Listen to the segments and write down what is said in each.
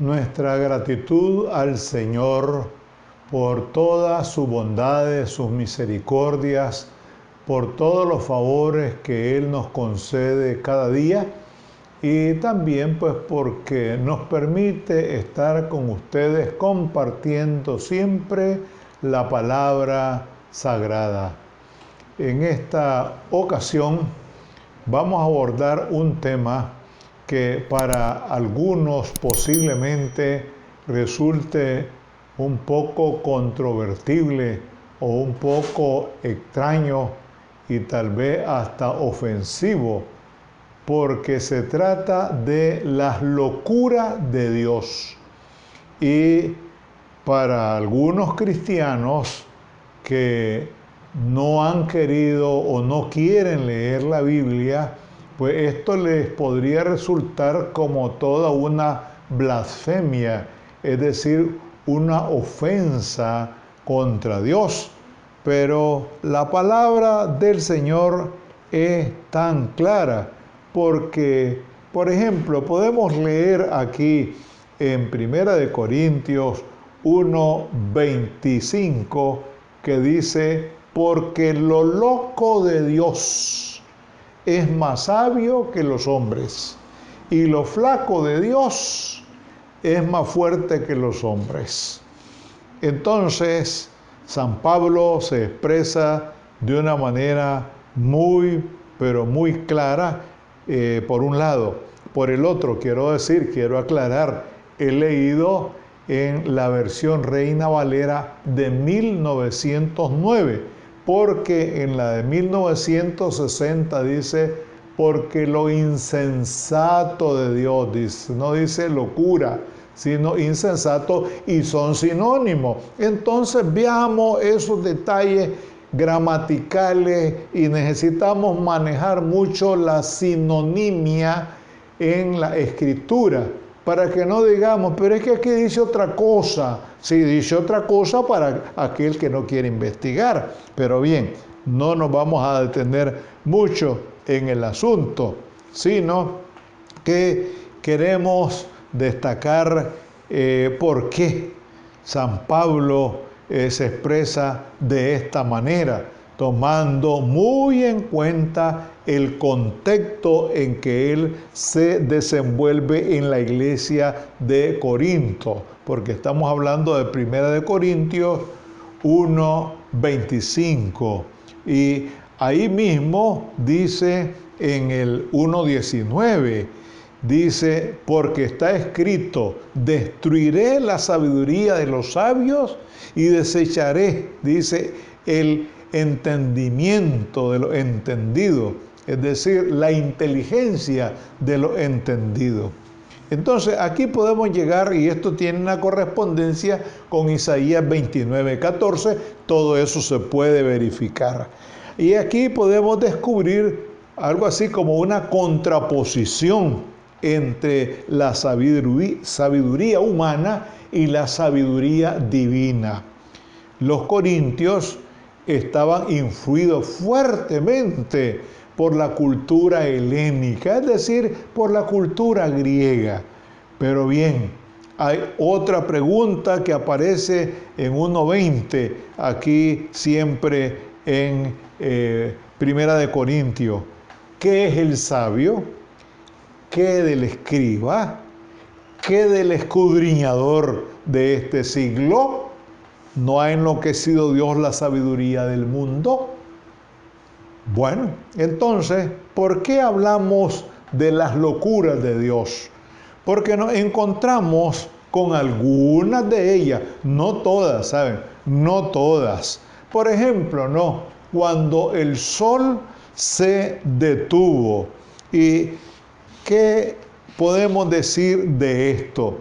nuestra gratitud al Señor por todas sus bondades, sus misericordias, por todos los favores que Él nos concede cada día y también pues porque nos permite estar con ustedes compartiendo siempre la palabra sagrada. En esta ocasión vamos a abordar un tema que para algunos posiblemente resulte un poco controvertible o un poco extraño y tal vez hasta ofensivo, porque se trata de las locuras de Dios. Y para algunos cristianos que no han querido o no quieren leer la Biblia, pues esto les podría resultar como toda una blasfemia, es decir, una ofensa contra Dios. Pero la palabra del Señor es tan clara, porque, por ejemplo, podemos leer aquí en 1 Corintios 1:25, que dice: porque lo loco de Dios es más sabio que los hombres, y lo flaco de Dios es más fuerte que los hombres. Entonces, San Pablo se expresa de una manera pero muy clara, por un lado. Por el otro, quiero aclarar, he leído en la versión Reina Valera de 1909, porque en la de 1960 dice: porque lo insensato de Dios, dice, no dice locura, sino insensato, y son sinónimos. Entonces veamos esos detalles gramaticales y necesitamos manejar mucho la sinonimia en la escritura, para que no digamos, pero es que aquí dice otra cosa. Sí, dice otra cosa para aquel que no quiere investigar. Pero bien, no nos vamos a detener mucho en el asunto, sino que queremos destacar por qué San Pablo se expresa de esta manera, tomando muy en cuenta el contexto en que él se desenvuelve en la iglesia de Corinto, porque estamos hablando de 1 Corintios 1:25, y ahí mismo dice en el 1:19, dice: porque está escrito, destruiré la sabiduría de los sabios y desecharé, dice, el entendimiento de los entendidos, es decir, la inteligencia de los entendidos. Entonces aquí podemos llegar, y esto tiene una correspondencia con Isaías 29:14, todo eso se puede verificar. Y aquí podemos descubrir algo así como una contraposición entre la sabiduría humana y la sabiduría divina. Los corintios estaban influidos fuertemente por la cultura helénica, es decir, por la cultura griega. Pero bien, hay otra pregunta que aparece en 1:20, aquí siempre en 1 Corintios. ¿Qué es el sabio? ¿Qué del escriba? ¿Qué del escudriñador de este siglo? ¿No ha enloquecido Dios la sabiduría del mundo? Bueno, entonces, ¿por qué hablamos de las locuras de Dios? Porque nos encontramos con algunas de ellas, no todas, ¿saben? No todas. Por ejemplo, no, cuando el sol se detuvo. ¿Y qué podemos decir de esto?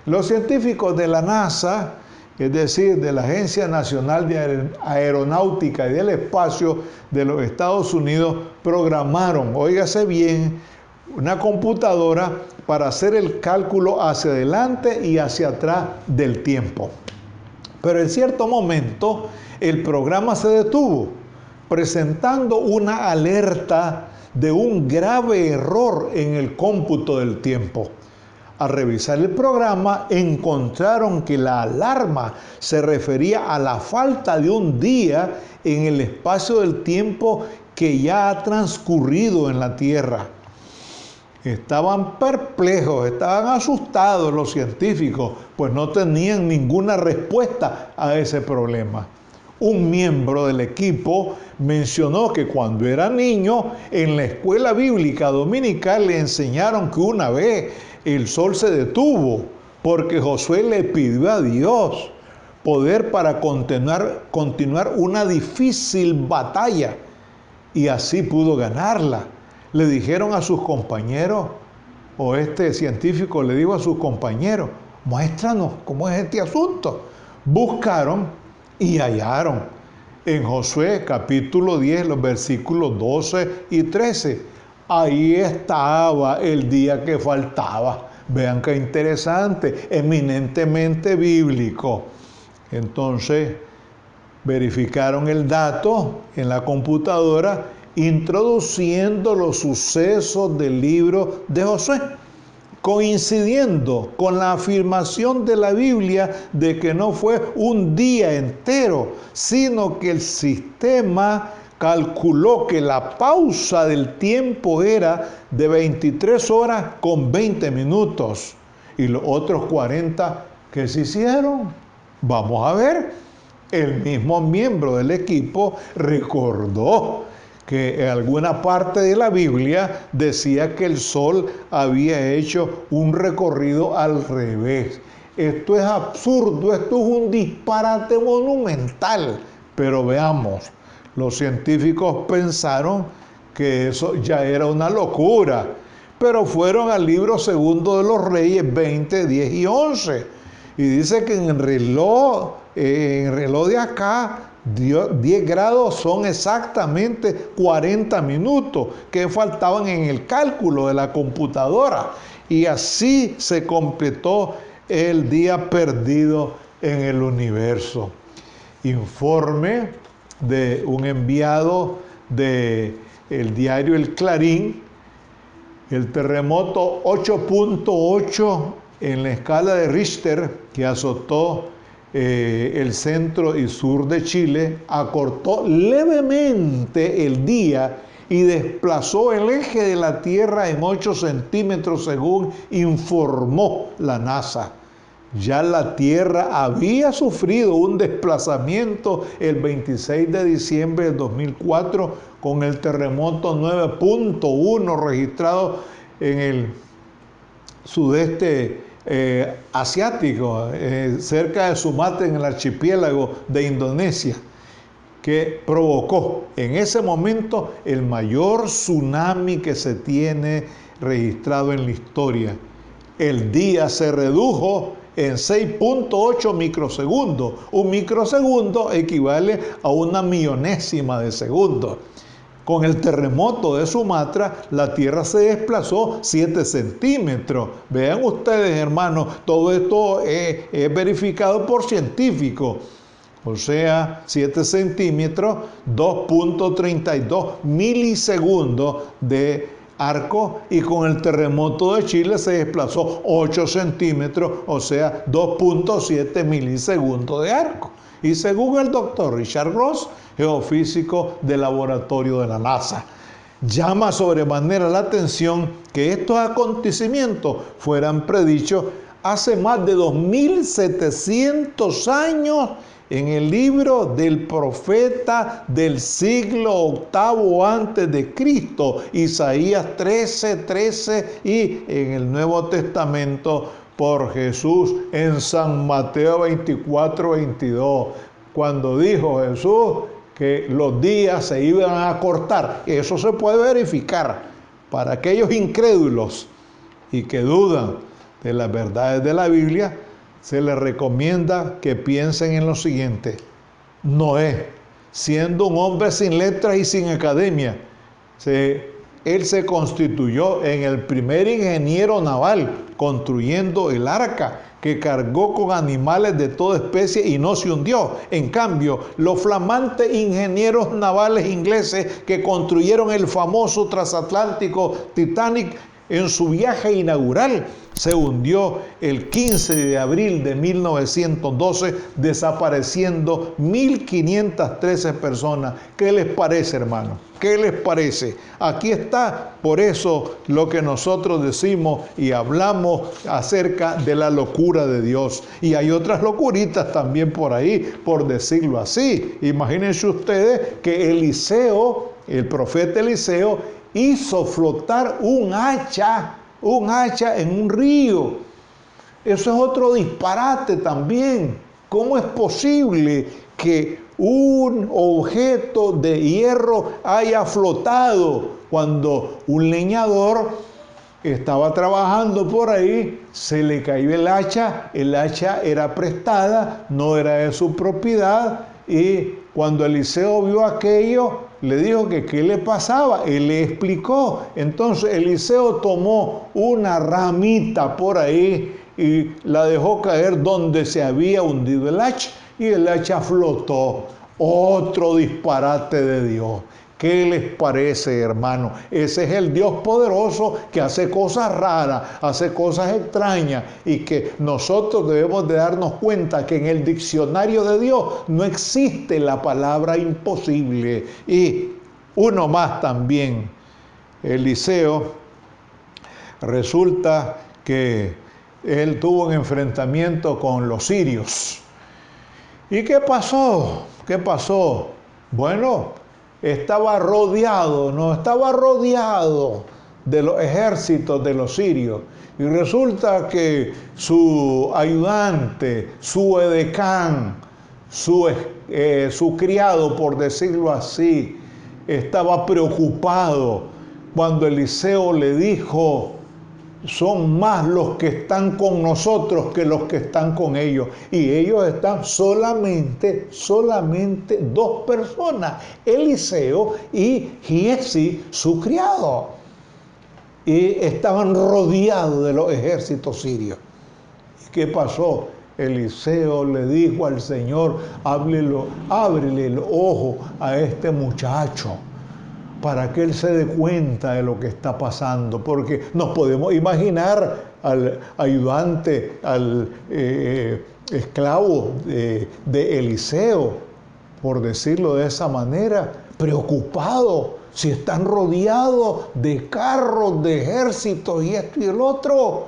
Los científicos de la NASA, es decir, de la Agencia Nacional de Aeronáutica y del Espacio de los Estados Unidos, programaron, óigase bien, una computadora para hacer el cálculo hacia adelante y hacia atrás del tiempo. Pero en cierto momento el programa se detuvo, presentando una alerta de un grave error en el cómputo del tiempo. Al revisar el programa, encontraron que la alarma se refería a la falta de un día en el espacio del tiempo que ya ha transcurrido en la Tierra. Estaban perplejos, estaban asustados los científicos, pues no tenían ninguna respuesta a ese problema. Un miembro del equipo mencionó que cuando era niño, en la escuela bíblica dominical le enseñaron que una vez el sol se detuvo porque Josué le pidió a Dios poder para continuar una difícil batalla y así pudo ganarla. Le dijeron a sus compañeros, o este científico le dijo a sus compañeros, muéstranos cómo es este asunto. Buscaron y hallaron en Josué capítulo 10, los versículos 12 y 13. Ahí estaba el día que faltaba. Vean qué interesante, eminentemente bíblico. Entonces, verificaron el dato en la computadora, introduciendo los sucesos del libro de Josué, coincidiendo con la afirmación de la Biblia de que no fue un día entero, sino que el sistema calculó que la pausa del tiempo era de 23 horas con 20 minutos. Y los otros 40 que se hicieron, vamos a ver, el mismo miembro del equipo recordó que en alguna parte de la Biblia decía que el sol había hecho un recorrido al revés. Esto es absurdo, esto es un disparate monumental. Pero veamos, los científicos pensaron que eso ya era una locura, pero fueron al libro segundo de los Reyes 20, 10 y 11. Y dice que en el reloj de acá, 10 grados son exactamente 40 minutos que faltaban en el cálculo de la computadora. Y así se completó el día perdido en el universo. Informe de un enviado del diario El Clarín: el terremoto 8.8 en la escala de Richter que azotó el centro y sur de Chile acortó levemente el día y desplazó el eje de la Tierra en 8 centímetros, según informó la NASA. Ya la Tierra había sufrido un desplazamiento el 26 de diciembre del 2004 con el terremoto 9.1 registrado en el sudeste asiático, cerca de Sumatra, en el archipiélago de Indonesia, que provocó en ese momento el mayor tsunami que se tiene registrado en la historia. El día se redujo en 6.8 microsegundos. Un microsegundo equivale a una millonésima de segundo. Con el terremoto de Sumatra, la Tierra se desplazó 7 centímetros. Vean ustedes, hermanos, todo esto es verificado por científicos. O sea, 7 centímetros, 2.32 milisegundos de arco, y con el terremoto de Chile se desplazó 8 centímetros, o sea, 2.7 milisegundos de arco. Y según el doctor Richard Ross, geofísico del laboratorio de la NASA, llama sobremanera la atención que estos acontecimientos fueran predichos hace más de 2700 años en el libro del profeta del siglo VIII antes de Cristo, Isaías 13:13, y en el Nuevo Testamento por Jesús en San Mateo 24:22, cuando dijo Jesús que los días se iban a acortar. Eso se puede verificar. Para aquellos incrédulos y que dudan de las verdades de la Biblia, se les recomienda que piensen en lo siguiente: Noé, siendo un hombre sin letras y sin academia, él se constituyó en el primer ingeniero naval, construyendo el arca que cargó con animales de toda especie y no se hundió. En cambio, los flamantes ingenieros navales ingleses que construyeron el famoso transatlántico Titanic en su viaje inaugural, se hundió el 15 de abril de 1912, desapareciendo 1.513 personas. ¿Qué les parece, hermano? ¿Qué les parece? Aquí está, por eso, lo que nosotros decimos y hablamos acerca de la locura de Dios. Y hay otras locuritas también por ahí, por decirlo así. Imagínense ustedes que Eliseo, el profeta Eliseo, hizo flotar un hacha en un río. Eso es otro disparate también. ¿Cómo es posible que un objeto de hierro haya flotado cuando un leñador estaba trabajando por ahí, se le cayó el hacha era prestada, no era de su propiedad, y cuando Eliseo vio aquello, le dijo que qué le pasaba, él le explicó. Entonces Eliseo tomó una ramita por ahí y la dejó caer donde se había hundido el hacha, y el hacha flotó. Otro disparate de Dios. ¿Qué les parece, hermano? Ese es el Dios poderoso que hace cosas raras, hace cosas extrañas, y que nosotros debemos de darnos cuenta que en el diccionario de Dios no existe la palabra imposible. Y uno más también, Eliseo, resulta que él tuvo un enfrentamiento con los sirios. ¿Y qué pasó? ¿Qué pasó? Bueno, estaba rodeado de los ejércitos de los sirios. Y resulta que su ayudante, su edecán, su criado, por decirlo así, estaba preocupado cuando Eliseo le dijo: son más los que están con nosotros que los que están con ellos. Y ellos están solamente 2 personas, Eliseo y Giesi, su criado. Y estaban rodeados de los ejércitos sirios. ¿Y qué pasó? Eliseo le dijo al Señor: ábrele el ojo a este muchacho, para que él se dé cuenta de lo que está pasando, porque nos podemos imaginar al ayudante, al esclavo de Eliseo, por decirlo de esa manera, preocupado, si están rodeados de carros, de ejércitos y esto y el otro.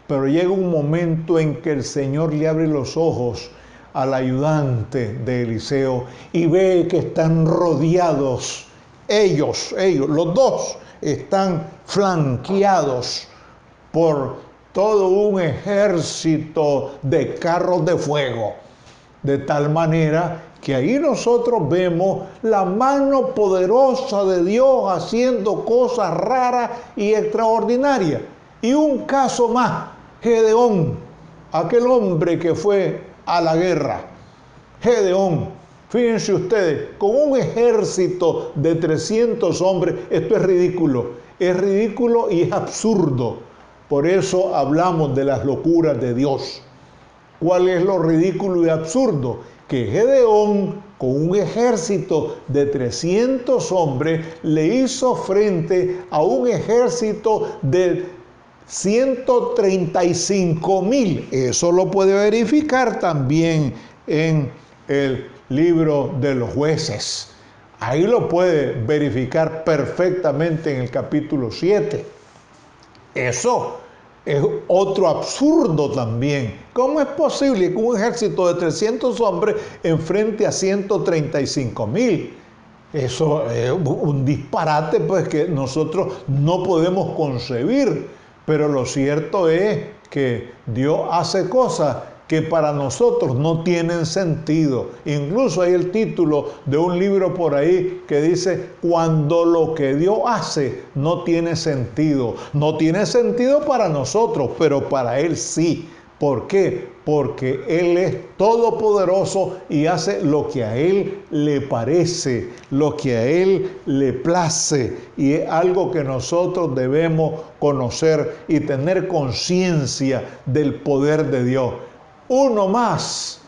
Pero llega un momento en que el Señor le abre los ojos al ayudante de Eliseo y ve que están rodeados. Ellos, los 2, están flanqueados por todo un ejército de carros de fuego. De tal manera que ahí nosotros vemos la mano poderosa de Dios haciendo cosas raras y extraordinarias. Y un caso más, Gedeón, aquel hombre que fue a la guerra. Gedeón. Fíjense ustedes, con un ejército de 300 hombres, esto es ridículo y es absurdo. Por eso hablamos de las locuras de Dios. ¿Cuál es lo ridículo y absurdo? Que Gedeón, con un ejército de 300 hombres, le hizo frente a un ejército de 135,000. Eso lo puede verificar también en el libro de los Jueces. Ahí lo puede verificar perfectamente en el capítulo 7. Eso es otro absurdo también. ¿Cómo es posible que un ejército de 300 hombres enfrente a 135,000? Eso es un disparate, pues, que nosotros no podemos concebir. Pero lo cierto es que Dios hace cosas que para nosotros no tienen sentido. Incluso hay el título de un libro por ahí que dice: cuando lo que Dios hace no tiene sentido. No tiene sentido para nosotros, pero para Él sí. ¿Por qué? Porque Él es todopoderoso y hace lo que a Él le parece, lo que a Él le place. Y es algo que nosotros debemos conocer y tener conciencia del poder de Dios. Uno más,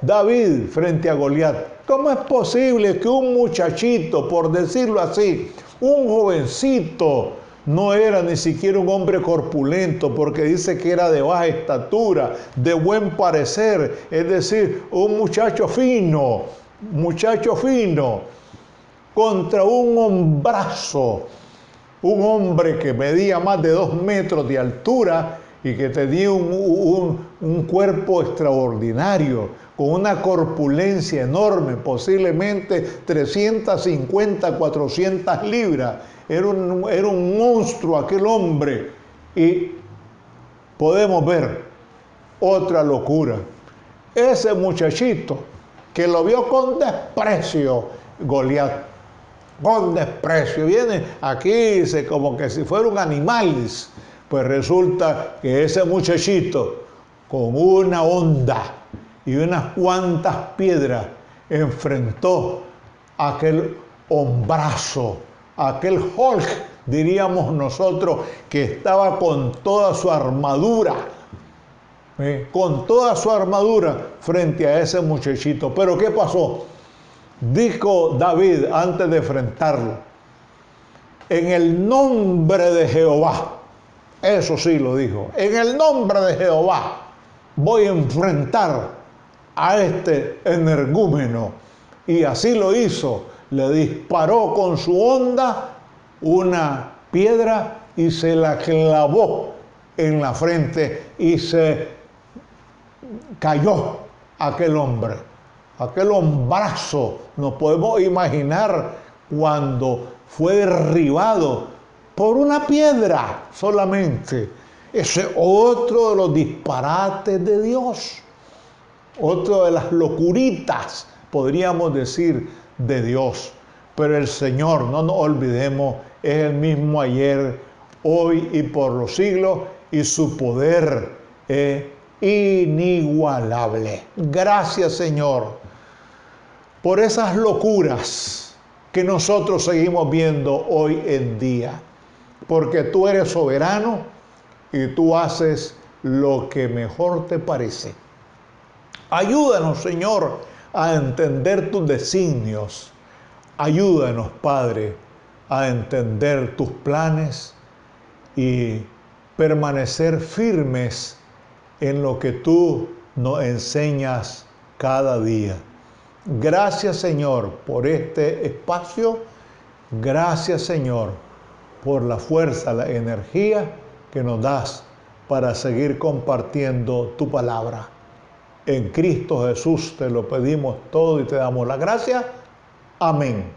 David frente a Goliat. ¿Cómo es posible que un muchachito, por decirlo así, un jovencito No era ni siquiera un hombre corpulento, porque dice que era de baja estatura, de buen parecer, es decir, un muchacho fino, contra un hombrazo, un hombre que medía más de 2 metros de altura y que tenía un cuerpo extraordinario, con una corpulencia enorme, posiblemente 350, 400 libras. Era un monstruo aquel hombre. Y podemos ver otra locura. Ese muchachito que lo vio con desprecio, Goliat, con desprecio, viene aquí, dice, como que si fuera un animal, pues resulta que ese muchachito, con una honda y unas cuantas piedras, enfrentó a aquel hombrazo, aquel Hulk, diríamos nosotros, que estaba con toda su armadura, frente a ese muchachito. Pero ¿qué pasó? Dijo David antes de enfrentarlo: en el nombre de Jehová, eso sí lo dijo, en el nombre de Jehová voy a enfrentar a este energúmeno. Y así lo hizo. Le disparó con su honda una piedra y se la clavó en la frente y se cayó aquel hombre. Aquel hombrazo, nos podemos imaginar cuando fue derribado por una piedra solamente. Ese es otro de los disparates de Dios, otro de las locuritas, podríamos decir, de Dios. Pero el Señor, no nos olvidemos, es el mismo ayer, hoy y por los siglos, y su poder es inigualable. Gracias, Señor, por esas locuras que nosotros seguimos viendo hoy en día, porque tú eres soberano y tú haces lo que mejor te parece. Ayúdanos, Señor, a entender tus designios. Ayúdanos, Padre, a entender tus planes y permanecer firmes en lo que tú nos enseñas cada día. Gracias, Señor, por este espacio. Gracias, Señor, por la fuerza, la energía que nos das para seguir compartiendo tu palabra. En Cristo Jesús te lo pedimos todo y te damos la gracia. Amén.